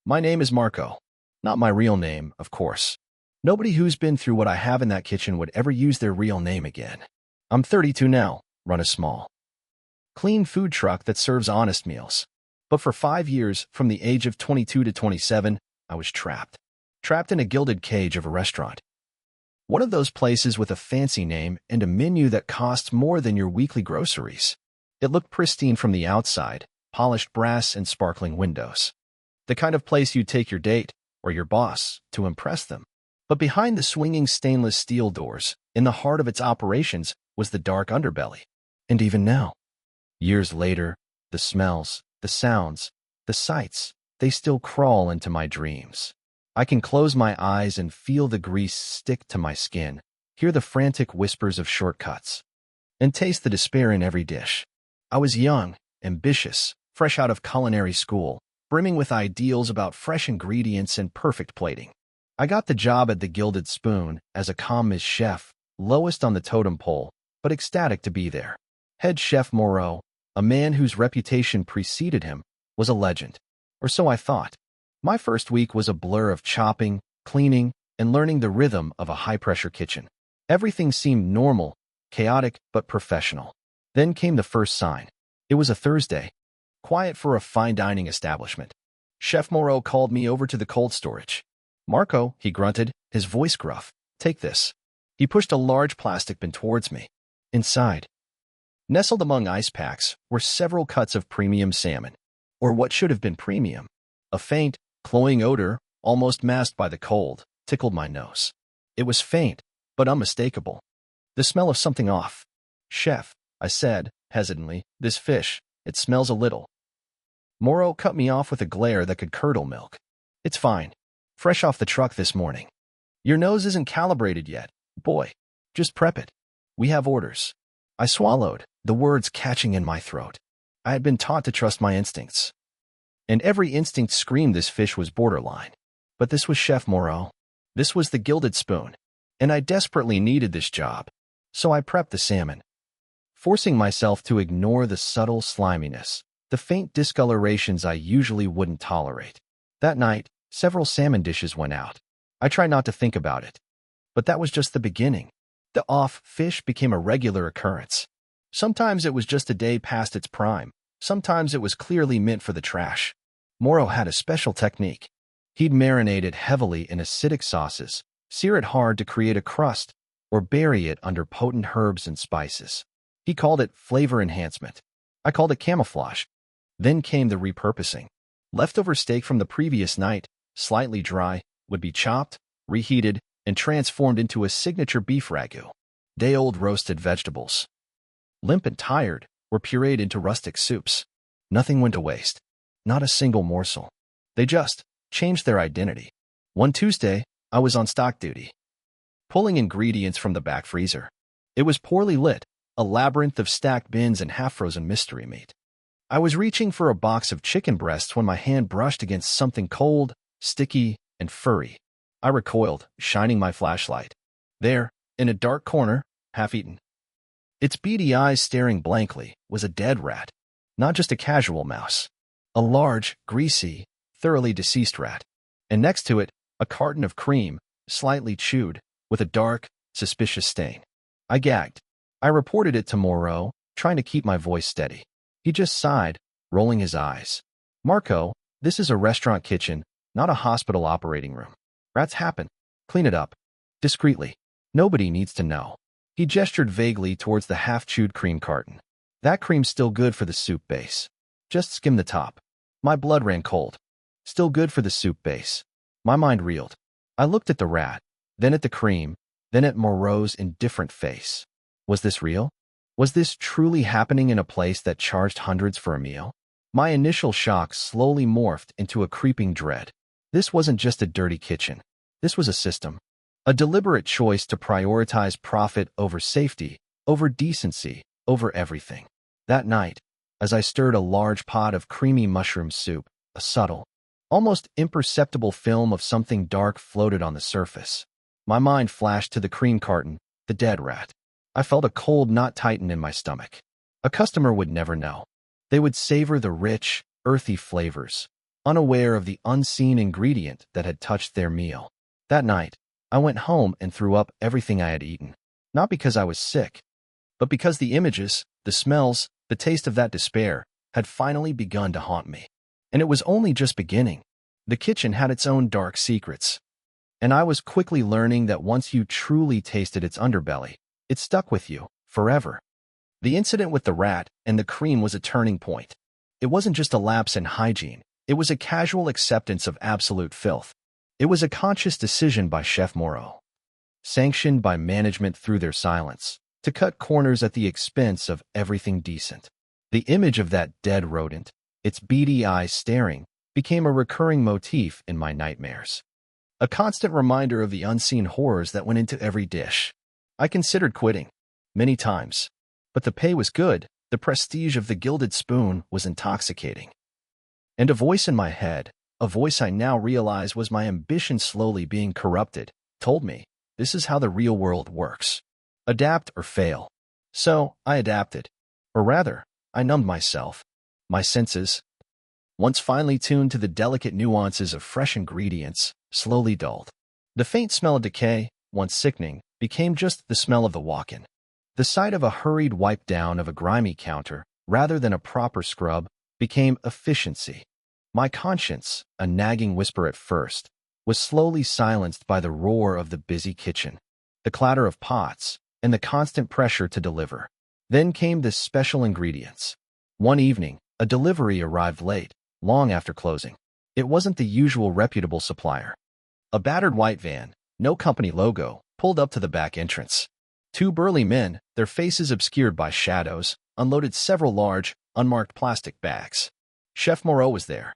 My name is Marco. Not my real name, of course. Nobody who's been through what I have in that kitchen would ever use their real name again. I'm 32 now, run a small, clean food truck that serves honest meals. But for 5 years, from the age of 22 to 27, I was trapped. Trapped in a gilded cage of a restaurant. One of those places with a fancy name and a menu that costs more than your weekly groceries. It looked pristine from the outside, polished brass and sparkling windows. The kind of place you'd take your date, or your boss, to impress them. But behind the swinging stainless steel doors, in the heart of its operations, was the dark underbelly. And even now, years later, the smells, the sounds, the sights, they still crawl into my dreams. I can close my eyes and feel the grease stick to my skin, hear the frantic whispers of shortcuts, and taste the despair in every dish. I was young, ambitious, fresh out of culinary school, brimming with ideals about fresh ingredients and perfect plating. I got the job at the Gilded Spoon as a commis chef, lowest on the totem pole, but ecstatic to be there. Head chef Moreau, a man whose reputation preceded him, was a legend. Or so I thought. My first week was a blur of chopping, cleaning, and learning the rhythm of a high-pressure kitchen. Everything seemed normal, chaotic, but professional. Then came the first sign. It was a Thursday. Quiet for a fine dining establishment. Chef Moreau called me over to the cold storage. "Marco," he grunted, his voice gruff, "take this." He pushed a large plastic bin towards me. Inside, nestled among ice packs, were several cuts of premium salmon. Or what should have been premium. A faint, cloying odor, almost masked by the cold, tickled my nose. It was faint, but unmistakable. The smell of something off. "Chef," I said, hesitantly, "this fish, it smells a little." Moreau cut me off with a glare that could curdle milk. "It's fine. Fresh off the truck this morning. Your nose isn't calibrated yet, boy. Just prep it. We have orders." I swallowed, the words catching in my throat. I had been taught to trust my instincts. And every instinct screamed this fish was borderline. But this was Chef Moreau. This was the Gilded Spoon. And I desperately needed this job. So I prepped the salmon, forcing myself to ignore the subtle sliminess, the faint discolorations I usually wouldn't tolerate. That night, several salmon dishes went out. I tried not to think about it. But that was just the beginning. The off fish became a regular occurrence. Sometimes it was just a day past its prime. Sometimes it was clearly meant for the trash. Moreau had a special technique. He'd marinate it heavily in acidic sauces, sear it hard to create a crust, or bury it under potent herbs and spices. He called it flavor enhancement. I called it camouflage. Then came the repurposing. Leftover steak from the previous night, slightly dry, would be chopped, reheated, and transformed into a signature beef ragu. Day-old roasted vegetables, limp and tired, were pureed into rustic soups. Nothing went to waste. Not a single morsel. They just changed their identity. One Tuesday, I was on stock duty, pulling ingredients from the back freezer. It was poorly lit, a labyrinth of stacked bins and half-frozen mystery meat. I was reaching for a box of chicken breasts when my hand brushed against something cold, sticky, and furry. I recoiled, shining my flashlight. There, in a dark corner, half-eaten, its beady eyes staring blankly, was a dead rat. Not just a casual mouse. A large, greasy, thoroughly deceased rat. And next to it, a carton of cream, slightly chewed, with a dark, suspicious stain. I gagged. I reported it to Moreau, trying to keep my voice steady. He just sighed, rolling his eyes. "Marco, this is a restaurant kitchen, not a hospital operating room. Rats happen. Clean it up. Discreetly. Nobody needs to know." He gestured vaguely towards the half-chewed cream carton. "That cream's still good for the soup base. Just skim the top." My blood ran cold. Still good for the soup base. My mind reeled. I looked at the rat, then at the cream, then at Moreau's indifferent face. Was this real? Was this truly happening in a place that charged hundreds for a meal? My initial shock slowly morphed into a creeping dread. This wasn't just a dirty kitchen. This was a system. A deliberate choice to prioritize profit over safety, over decency, over everything. That night, as I stirred a large pot of creamy mushroom soup, a subtle, almost imperceptible film of something dark floated on the surface. My mind flashed to the cream carton, the dead rat. I felt a cold knot tighten in my stomach. A customer would never know. They would savor the rich, earthy flavors, unaware of the unseen ingredient that had touched their meal. That night, I went home and threw up everything I had eaten. Not because I was sick, but because the images, the smells, the taste of that despair had finally begun to haunt me. And it was only just beginning. The kitchen had its own dark secrets. And I was quickly learning that once you truly tasted its underbelly, it stuck with you forever. The incident with the rat and the cream was a turning point. It wasn't just a lapse in hygiene. It was a casual acceptance of absolute filth. It was a conscious decision by Chef Moreau, sanctioned by management through their silence, to cut corners at the expense of everything decent. The image of that dead rodent, its beady eyes staring, became a recurring motif in my nightmares. A constant reminder of the unseen horrors that went into every dish. I considered quitting, many times. But the pay was good, the prestige of the gilded spoon was intoxicating. And a voice in my head, a voice I now realize was my ambition slowly being corrupted, told me, this is how the real world works. Adapt or fail. So, I adapted. Or rather, I numbed myself. My senses, once finely tuned to the delicate nuances of fresh ingredients, slowly dulled. The faint smell of decay, once sickening, became just the smell of the walk-in. The sight of a hurried wipe down of a grimy counter, rather than a proper scrub, became efficiency. My conscience, a nagging whisper at first, was slowly silenced by the roar of the busy kitchen, the clatter of pots, and the constant pressure to deliver. Then came the special ingredients. One evening, a delivery arrived late, long after closing. It wasn't the usual reputable supplier. A battered white van, no company logo, pulled up to the back entrance. Two burly men, their faces obscured by shadows, unloaded several large, unmarked plastic bags. Chef Moreau was there,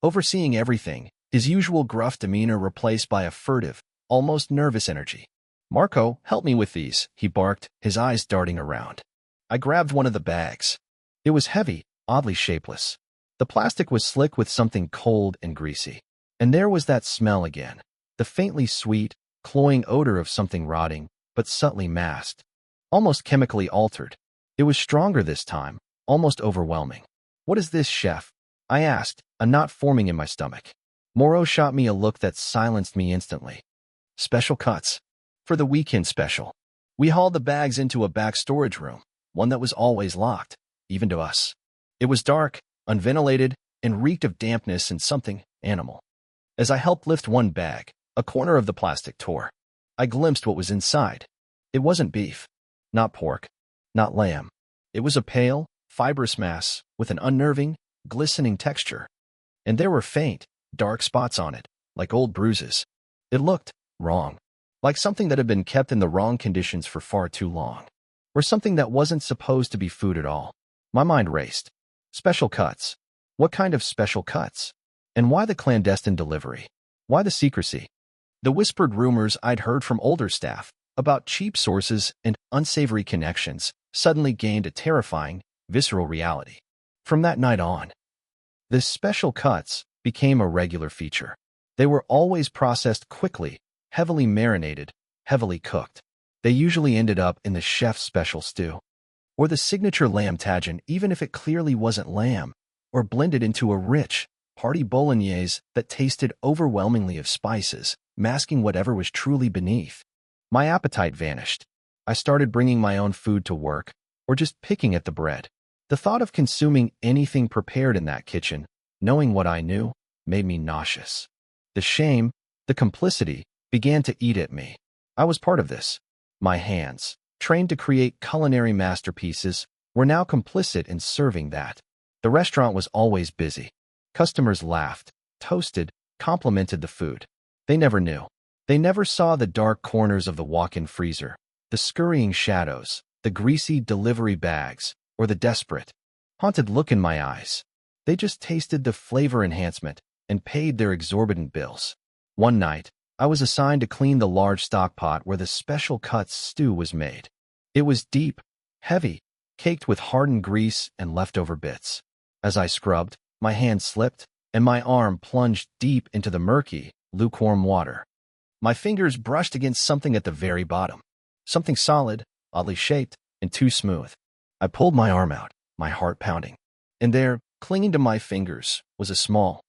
overseeing everything, his usual gruff demeanor replaced by a furtive, almost nervous energy. "Marco, help me with these," he barked, his eyes darting around. I grabbed one of the bags. It was heavy, oddly shapeless. The plastic was slick with something cold and greasy. And there was that smell again, the faintly sweet, cloying odor of something rotting, but subtly masked, almost chemically altered. It was stronger this time, almost overwhelming. "What is this, chef?" I asked, a knot forming in my stomach. Moreau shot me a look that silenced me instantly. "Special cuts. For the weekend special." We hauled the bags into a back storage room, one that was always locked, even to us. It was dark, unventilated, and reeked of dampness and something animal. As I helped lift one bag, a corner of the plastic tore. I glimpsed what was inside. It wasn't beef, not pork, not lamb. It was a pale, fibrous mass with an unnerving, glistening texture. And there were faint, dark spots on it, like old bruises. It looked wrong, like something that had been kept in the wrong conditions for far too long, or something that wasn't supposed to be food at all. My mind raced. Special cuts. What kind of special cuts? And why the clandestine delivery? Why the secrecy? The whispered rumors I'd heard from older staff about cheap sources and unsavory connections suddenly gained a terrifying, visceral reality. From that night on, the special cuts became a regular feature. They were always processed quickly, heavily marinated, heavily cooked. They usually ended up in the chef's special stew, or the signature lamb tagine, even if it clearly wasn't lamb, or blended into a rich, hearty bolognese that tasted overwhelmingly of spices, masking whatever was truly beneath. My appetite vanished. I started bringing my own food to work, or just picking at the bread. The thought of consuming anything prepared in that kitchen, knowing what I knew, made me nauseous. The shame, the complicity, began to eat at me. I was part of this. My hands, trained to create culinary masterpieces, were now complicit in serving that. The restaurant was always busy. Customers laughed, toasted, complimented the food. They never knew. They never saw the dark corners of the walk-in freezer, the scurrying shadows, the greasy delivery bags, or the desperate, haunted look in my eyes. They just tasted the flavor enhancement and paid their exorbitant bills. One night, I was assigned to clean the large stock pot where the special cuts stew was made. It was deep, heavy, caked with hardened grease and leftover bits. As I scrubbed, my hand slipped, and my arm plunged deep into the murky, lukewarm water. My fingers brushed against something at the very bottom. Something solid, oddly shaped, and too smooth. I pulled my arm out, my heart pounding. And there, clinging to my fingers, was a small,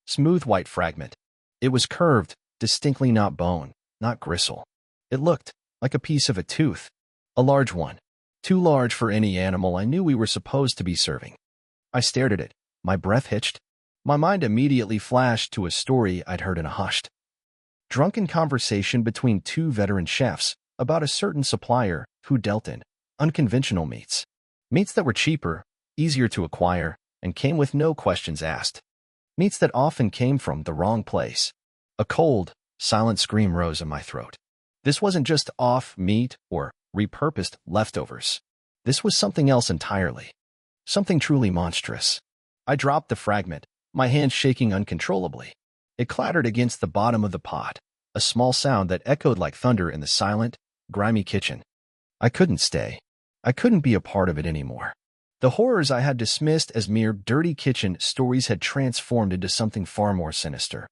smooth white fragment. It was curved, distinctly not bone, not gristle. It looked like a piece of a tooth, a large one, too large for any animal I knew we were supposed to be serving. I stared at it, my breath hitched. My mind immediately flashed to a story I'd heard in a hushed, drunken conversation between two veteran chefs about a certain supplier who dealt in unconventional meats. Meats that were cheaper, easier to acquire, and came with no questions asked. Meats that often came from the wrong place. A cold, silent scream rose in my throat. This wasn't just off meat or repurposed leftovers. This was something else entirely. Something truly monstrous. I dropped the fragment, my hand shaking uncontrollably. It clattered against the bottom of the pot, a small sound that echoed like thunder in the silent, grimy kitchen. I couldn't stay. I couldn't be a part of it anymore. The horrors I had dismissed as mere dirty kitchen stories had transformed into something far more sinister.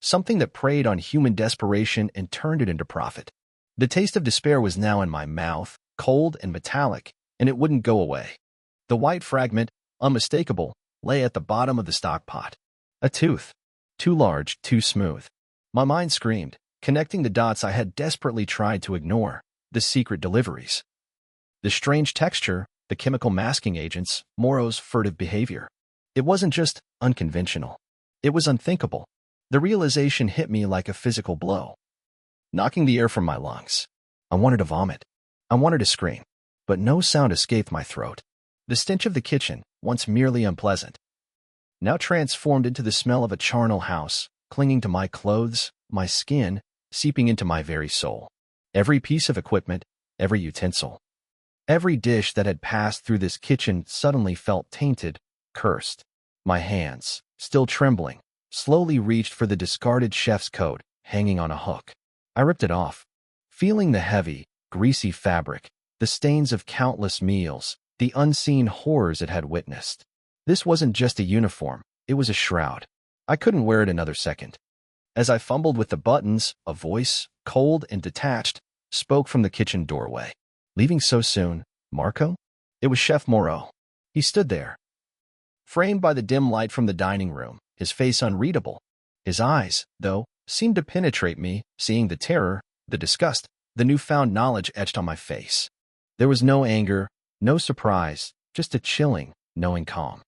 Something that preyed on human desperation and turned it into profit. The taste of despair was now in my mouth, cold and metallic, and it wouldn't go away. The white fragment, unmistakable, lay at the bottom of the stock pot. A tooth. Too large, too smooth. My mind screamed, connecting the dots I had desperately tried to ignore, the secret deliveries. The strange texture, the chemical masking agents, Morrow's furtive behavior. It wasn't just unconventional. It was unthinkable. The realization hit me like a physical blow, knocking the air from my lungs. I wanted to vomit. I wanted to scream, but no sound escaped my throat. The stench of the kitchen, once merely unpleasant, now transformed into the smell of a charnel house, clinging to my clothes, my skin, seeping into my very soul. Every piece of equipment, every utensil, every dish that had passed through this kitchen suddenly felt tainted, cursed. My hands, still trembling, slowly reached for the discarded chef's coat hanging on a hook. I ripped it off, feeling the heavy, greasy fabric, the stains of countless meals, the unseen horrors it had witnessed. This wasn't just a uniform, it was a shroud. I couldn't wear it another second. As I fumbled with the buttons, a voice, cold and detached, spoke from the kitchen doorway. Leaving so soon, Marco? It was Chef Moreau. He stood there, framed by the dim light from the dining room, his face unreadable. His eyes, though, seemed to penetrate me, seeing the terror, the disgust, the newfound knowledge etched on my face. There was no anger, no surprise, just a chilling, knowing calm.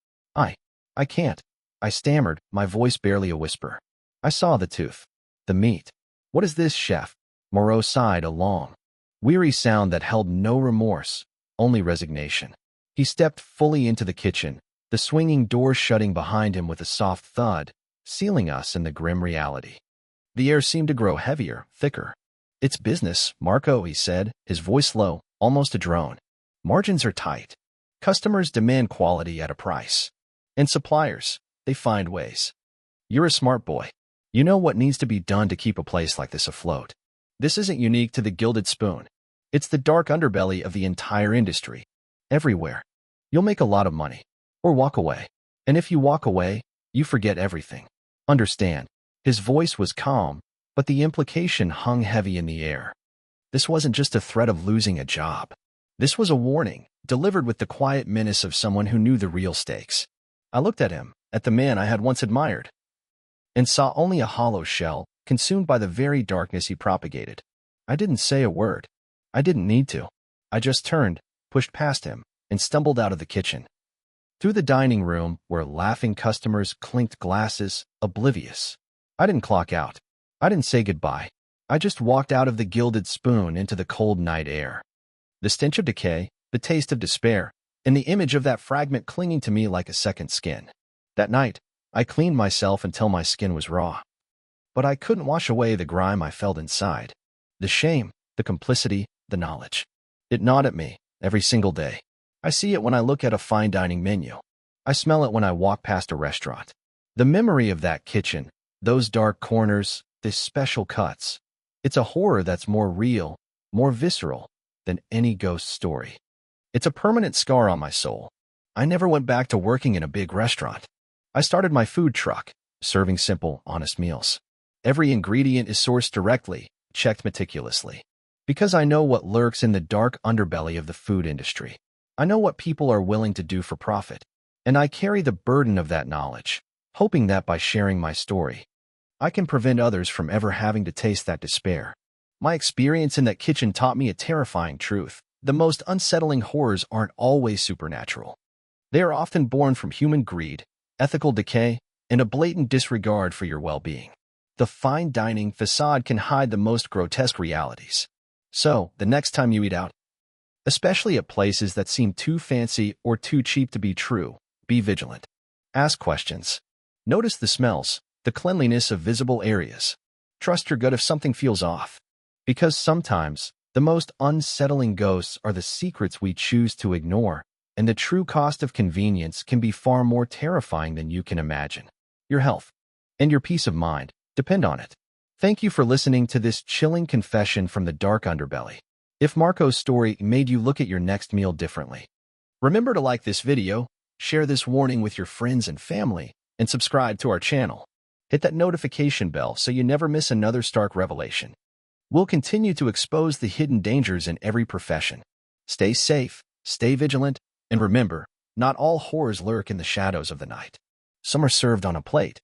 I can't. I stammered, my voice barely a whisper. I saw the tooth. The meat. What is this, Chef? Moreau sighed a long, weary sound that held no remorse, only resignation. He stepped fully into the kitchen, the swinging door shutting behind him with a soft thud, sealing us in the grim reality. The air seemed to grow heavier, thicker. It's business, Marco, he said, his voice low, almost a drone. Margins are tight. Customers demand quality at a price. And suppliers, they find ways. You're a smart boy. You know what needs to be done to keep a place like this afloat. This isn't unique to the Gilded Spoon. It's the dark underbelly of the entire industry. Everywhere. You'll make a lot of money. Or walk away. And if you walk away, you forget everything. Understand. His voice was calm, but the implication hung heavy in the air. This wasn't just a threat of losing a job. This was a warning, delivered with the quiet menace of someone who knew the real stakes. I looked at him, at the man I had once admired, and saw only a hollow shell, consumed by the very darkness he propagated. I didn't say a word. I didn't need to. I just turned, pushed past him, and stumbled out of the kitchen. Through the dining room, where laughing customers clinked glasses, oblivious. I didn't clock out. I didn't say goodbye. I just walked out of the Gilded Spoon into the cold night air. The stench of decay, the taste of despair, and the image of that fragment clinging to me like a second skin. That night, I cleaned myself until my skin was raw. But I couldn't wash away the grime I felt inside. The shame, the complicity, the knowledge. It gnawed at me, every single day. I see it when I look at a fine dining menu. I smell it when I walk past a restaurant. The memory of that kitchen, those dark corners, these special cuts. It's a horror that's more real, more visceral, than any ghost story. It's a permanent scar on my soul. I never went back to working in a big restaurant. I started my food truck, serving simple, honest meals. Every ingredient is sourced directly, checked meticulously. Because I know what lurks in the dark underbelly of the food industry. I know what people are willing to do for profit. And I carry the burden of that knowledge. hoping that by sharing my story, I can prevent others from ever having to taste that despair. My experience in that kitchen taught me a terrifying truth. The most unsettling horrors aren't always supernatural. They are often born from human greed, ethical decay, and a blatant disregard for your well-being. The fine dining facade can hide the most grotesque realities. So, the next time you eat out, especially at places that seem too fancy or too cheap to be true, be vigilant. Ask questions. Notice the smells, the cleanliness of visible areas. Trust your gut if something feels off. Because sometimes, the most unsettling ghosts are the secrets we choose to ignore, and the true cost of convenience can be far more terrifying than you can imagine. Your health and your peace of mind depend on it. Thank you for listening to this chilling confession from the dark underbelly. If Marco's story made you look at your next meal differently, remember to like this video, share this warning with your friends and family, and subscribe to our channel. Hit that notification bell so you never miss another stark revelation. We'll continue to expose the hidden dangers in every profession. Stay safe, stay vigilant, and remember, not all horrors lurk in the shadows of the night. Some are served on a plate,